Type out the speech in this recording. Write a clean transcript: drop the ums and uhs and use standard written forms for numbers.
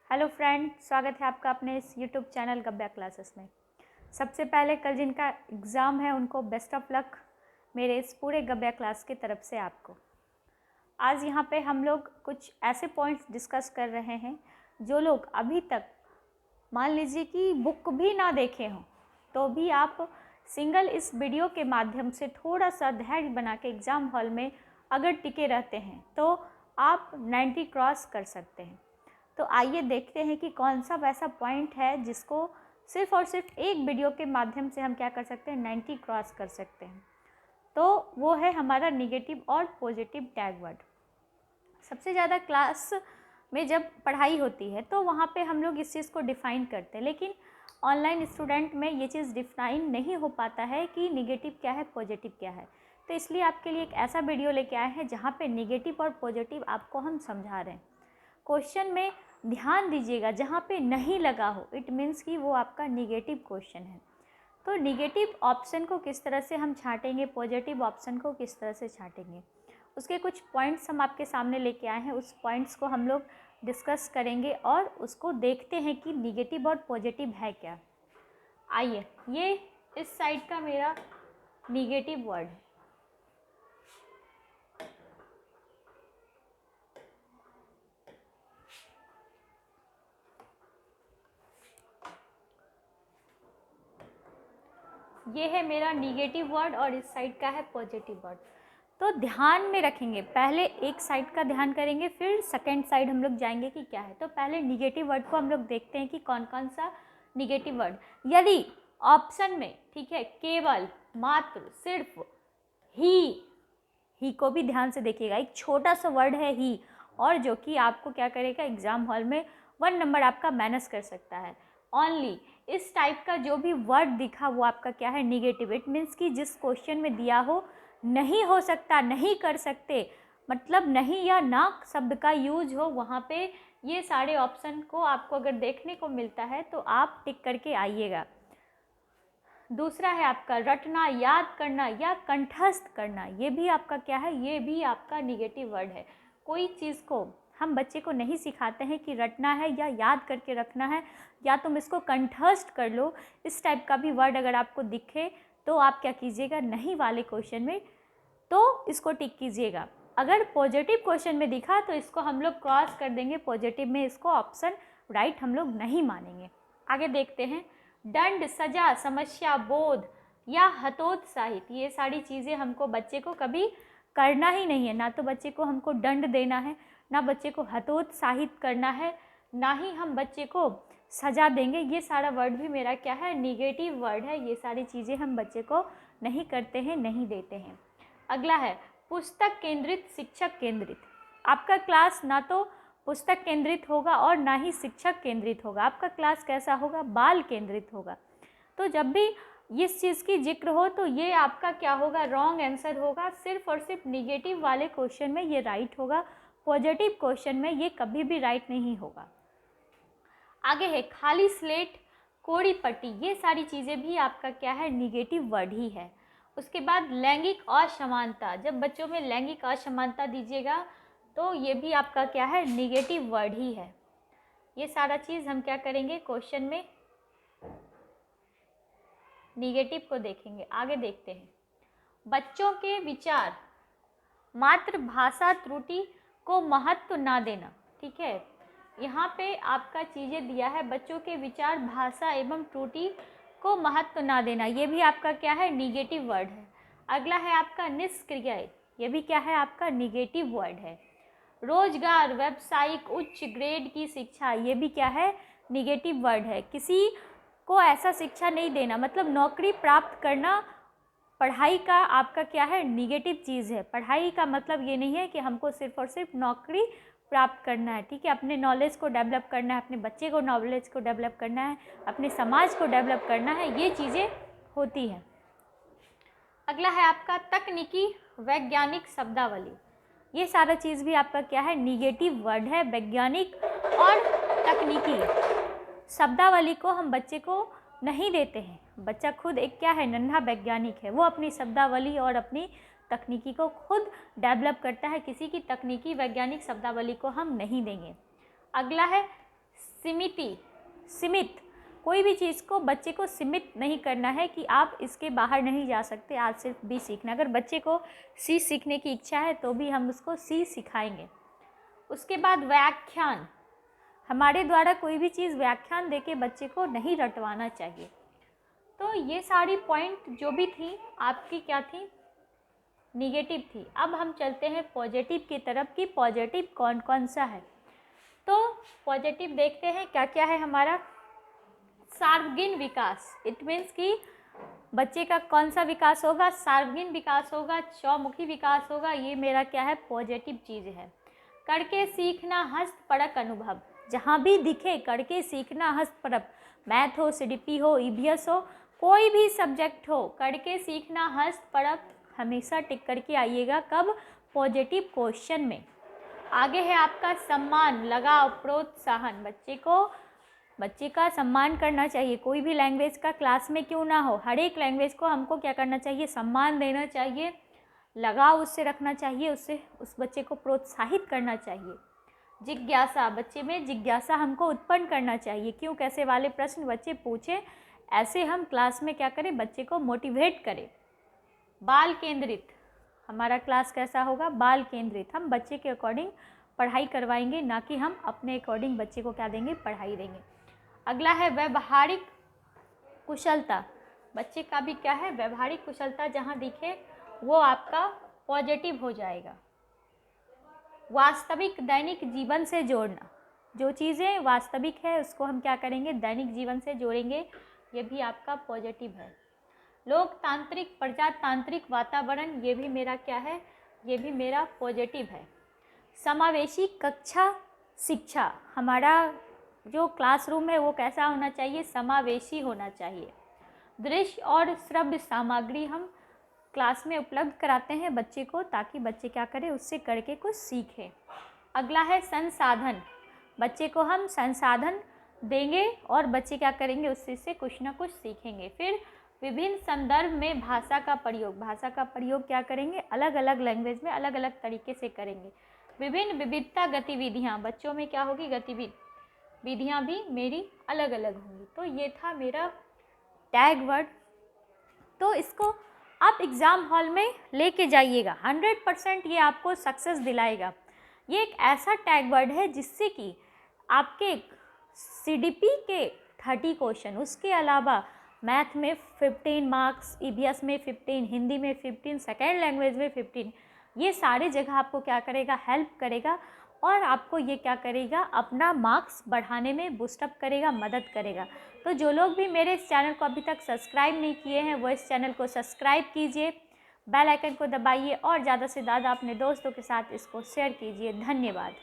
Hello friend, स्वागत है आपका अपने इस यूट्यूब चैनल गब्या क्लासेस में। सबसे पहले कल जिनका एग्ज़ाम है उनको बेस्ट ऑफ लक मेरे इस पूरे गब्या क्लास की तरफ से आपको। आज यहाँ पे हम लोग कुछ ऐसे पॉइंट्स डिस्कस कर रहे हैं जो लोग अभी तक मान लीजिए कि बुक भी ना देखे हों तो भी आप सिंगल इस वीडियो के माध्यम से थोड़ा सा धैर्य बना के एग्ज़ाम हॉल में अगर टिके रहते हैं तो आप 90 क्रॉस कर सकते हैं। तो आइए देखते हैं कि कौन सा वैसा पॉइंट है जिसको सिर्फ और सिर्फ एक वीडियो के माध्यम से हम क्या कर सकते हैं, 90 क्रॉस कर सकते हैं। तो वो है हमारा निगेटिव और पॉजिटिव टैग वर्ड। सबसे ज़्यादा क्लास में जब पढ़ाई होती है तो वहाँ पे हम लोग इस चीज़ को डिफ़ाइन करते हैं, लेकिन ऑनलाइन स्टूडेंट में ये चीज़ डिफ़ाइन नहीं हो पाता है कि निगेटिव क्या है, पॉजिटिव क्या है। तो इसलिए आपके लिए एक ऐसा वीडियो लेके आए हैं जहाँ पे निगेटिव और पॉजिटिव आपको हम समझा रहे हैं। क्वेश्चन में ध्यान दीजिएगा, जहाँ पे नहीं लगा हो इट मीन्स कि वो आपका निगेटिव क्वेश्चन है। तो निगेटिव ऑप्शन को किस तरह से हम छांटेंगे, पॉजिटिव ऑप्शन को किस तरह से छांटेंगे, उसके कुछ पॉइंट्स हम आपके सामने लेके आए हैं। उस पॉइंट्स को हम लोग डिस्कस करेंगे और उसको देखते हैं कि निगेटिव और पॉजिटिव है क्या। आइए, ये इस साइड का मेरा निगेटिव वर्ड है। ये है मेरा निगेटिव वर्ड और इस साइड का है पॉजिटिव वर्ड। तो ध्यान में रखेंगे, पहले एक साइड का ध्यान करेंगे फिर सेकंड साइड हम लोग जाएंगे कि क्या है। तो पहले निगेटिव वर्ड को हम लोग देखते हैं कि कौन कौन सा निगेटिव वर्ड। यदि ऑप्शन में ठीक है केवल, मात्र, सिर्फ ही को भी ध्यान से देखिएगा, एक छोटा सा वर्ड है ही, और जो कि आपको क्या करेगा एग्जाम हॉल में 1 नंबर आपका माइनस कर सकता है। ओनली इस टाइप का जो भी वर्ड दिखा वो आपका क्या है, निगेटिव। इट मीन्स कि जिस क्वेश्चन में दिया हो नहीं हो सकता, नहीं कर सकते, मतलब नहीं या ना शब्द का यूज हो, वहाँ पे ये सारे ऑप्शन को आपको अगर देखने को मिलता है तो आप टिक करके आइएगा। दूसरा है आपका रटना, याद करना या कंठस्थ करना। ये भी आपका क्या है, ये भी आपका निगेटिव वर्ड है। कोई चीज़ को हम बच्चे को नहीं सिखाते हैं कि रटना है या याद करके रखना है या तुम इसको कंठस्थ कर लो, इस टाइप का भी वर्ड अगर आपको दिखे तो आप क्या कीजिएगा, नहीं वाले क्वेश्चन में तो इसको टिक कीजिएगा। अगर पॉजिटिव क्वेश्चन में दिखा तो इसको हम लोग क्रॉस कर देंगे, पॉजिटिव में इसको ऑप्शन राइट हम लोग नहीं मानेंगे। आगे देखते हैं, दंड, सजा, समस्या, बोध या हतोत्साहित, ये सारी चीज़ें हमको बच्चे को कभी करना ही नहीं है। ना तो बच्चे को हमको दंड देना है, ना बच्चे को हतोत्साहित करना है, ना ही हम बच्चे को सजा देंगे। ये सारा वर्ड भी मेरा क्या है, निगेटिव वर्ड है। ये सारी चीज़ें हम बच्चे को नहीं करते हैं, नहीं देते हैं। अगला है पुस्तक केंद्रित, शिक्षक केंद्रित। आपका क्लास ना तो पुस्तक केंद्रित होगा और ना ही शिक्षक केंद्रित होगा। आपका क्लास कैसा होगा, बाल केंद्रित होगा। तो जब भी इस चीज़ की जिक्र हो तो ये आपका क्या होगा, रॉन्ग आंसर होगा। सिर्फ और सिर्फ निगेटिव वाले क्वेश्चन में ये राइट होगा, पॉजिटिव क्वेश्चन में ये कभी भी राइट नहीं होगा। आगे है खाली स्लेट, कोड़ी पट्टी, ये सारी चीज़ें भी आपका क्या है, निगेटिव वर्ड ही है। उसके बाद लैंगिक असमानता, जब बच्चों में लैंगिक असमानता दीजिएगा तो ये भी आपका क्या है, निगेटिव वर्ड ही है। ये सारा चीज़ हम क्या करेंगे, क्वेश्चन में निगेटिव को देखेंगे। आगे देखते हैं, बच्चों के विचार, मातृभाषा त्रुटि को महत्व ना देना। ठीक है, यहाँ पे आपका चीज़ें दिया है, बच्चों के विचार, भाषा एवं त्रुटि को महत्व ना देना, ये भी आपका क्या है, निगेटिव वर्ड है। अगला है आपका निष्क्रिय, ये भी क्या है, आपका निगेटिव वर्ड है। रोजगार, व्यावसायिक, उच्च ग्रेड की शिक्षा, ये भी क्या है, निगेटिव वर्ड है। किसी को ऐसा शिक्षा नहीं देना, मतलब नौकरी प्राप्त करना पढ़ाई का आपका क्या है, निगेटिव चीज़ है। पढ़ाई का मतलब ये नहीं है कि हमको सिर्फ और सिर्फ नौकरी प्राप्त करना है। ठीक है, अपने नॉलेज को डेवलप करना है, अपने बच्चे को नॉलेज को डेवलप करना है, अपने समाज को डेवलप करना है, ये चीज़ें होती हैं। अगला है आपका तकनीकी वैज्ञानिक शब्दावली, ये सारा चीज़ भी आपका क्या है, निगेटिव वर्ड है। वैज्ञानिक और तकनीकी शब्दावली को हम बच्चे को नहीं देते हैं। बच्चा खुद एक क्या है, नन्हा वैज्ञानिक है, वो अपनी शब्दावली और अपनी तकनीकी को खुद डेवलप करता है। किसी की तकनीकी वैज्ञानिक शब्दावली को हम नहीं देंगे। अगला है सीमित, कोई भी चीज़ को बच्चे को सीमित नहीं करना है कि आप इसके बाहर नहीं जा सकते, आज सिर्फ बी सीखना। अगर बच्चे को सी सीखने की इच्छा है तो भी हम उसको सी सिखाएंगे। उसके बाद व्याख्यान, हमारे द्वारा कोई भी चीज़ व्याख्यान देके बच्चे को नहीं रटवाना चाहिए। तो ये सारी पॉइंट जो भी थी आपकी क्या थी, निगेटिव थी। अब हम चलते हैं पॉजिटिव की तरफ कि पॉजिटिव कौन कौन सा है। तो पॉजिटिव देखते हैं क्या क्या है हमारा। सार्वजनिक विकास, इट मीन्स कि बच्चे का कौन सा विकास होगा, सार्वजनिक विकास होगा, चौमुखी विकास होगा, ये मेरा क्या है, पॉजिटिव चीज़ है। करके सीखना, हस्तपरक अनुभव, जहाँ भी दिखे करके सीखना, हस्तपरक, मैथ हो, सीडीपी हो, ईवीएस हो, कोई भी सब्जेक्ट हो, करके सीखना, हस्तपरक हमेशा टिक करके आइएगा। कब, पॉजिटिव क्वेश्चन में। आगे है आपका सम्मान, लगाव, प्रोत्साहन, बच्चे का सम्मान करना चाहिए। कोई भी लैंग्वेज का क्लास में क्यों ना हो, हर एक लैंग्वेज को हमको क्या करना चाहिए, सम्मान देना चाहिए, लगाव उससे रखना चाहिए, उससे उस बच्चे को प्रोत्साहित करना चाहिए। जिज्ञासा, बच्चे में जिज्ञासा हमको उत्पन्न करना चाहिए, क्यों कैसे वाले प्रश्न बच्चे पूछे, ऐसे हम क्लास में क्या करें, बच्चे को मोटिवेट करें। बाल केंद्रित, हमारा क्लास कैसा होगा, बाल केंद्रित, हम बच्चे के अकॉर्डिंग पढ़ाई करवाएंगे, ना कि हम अपने अकॉर्डिंग बच्चे को क्या देंगे, पढ़ाई देंगे। अगला है व्यवहारिक कुशलता, बच्चे का भी क्या है, व्यवहारिक कुशलता जहाँ दिखे वो आपका पॉजिटिव हो जाएगा। वास्तविक, दैनिक जीवन से जोड़ना, जो चीज़ें वास्तविक है उसको हम क्या करेंगे, दैनिक जीवन से जोड़ेंगे, ये भी आपका पॉजिटिव है। लोकतांत्रिक, प्रजातांत्रिक वातावरण, ये भी मेरा क्या है, ये भी मेरा पॉजिटिव है। समावेशी कक्षा शिक्षा, हमारा जो क्लासरूम है वो कैसा होना चाहिए, समावेशी होना चाहिए। दृश्य और श्रव्य सामग्री हम क्लास में उपलब्ध कराते हैं बच्चे को, ताकि बच्चे क्या करें, उससे करके कुछ सीखें। अगला है संसाधन, बच्चे को हम संसाधन देंगे और बच्चे क्या करेंगे, उससे कुछ ना कुछ सीखेंगे। फिर विभिन्न संदर्भ में भाषा का प्रयोग क्या करेंगे, अलग अलग लैंग्वेज में अलग अलग तरीके से करेंगे। विभिन्न विविधता गतिविधियाँ, बच्चों में क्या होगी, गतिविधियाँ भी मेरी अलग अलग होंगी। तो ये था मेरा टैग वर्ड। तो इसको आप एग्ज़ाम हॉल में लेके जाइएगा, 100% ये आपको सक्सेस दिलाएगा। ये एक ऐसा टैग वर्ड है जिससे कि आपके सीडीपी के 30 क्वेश्चन, उसके अलावा मैथ में 15 मार्क्स, ईवीएस में 15, हिंदी में 15, सेकेंड लैंग्वेज में 15, ये सारे जगह आपको क्या करेगा, हेल्प करेगा और आपको ये क्या करेगा, अपना मार्क्स बढ़ाने में बूस्टअप करेगा, मदद करेगा। तो जो लोग भी मेरे इस चैनल को अभी तक सब्सक्राइब नहीं किए हैं वो इस चैनल को सब्सक्राइब कीजिए, बेल आइकन को दबाइए और ज़्यादा से ज़्यादा अपने दोस्तों के साथ इसको शेयर कीजिए। धन्यवाद।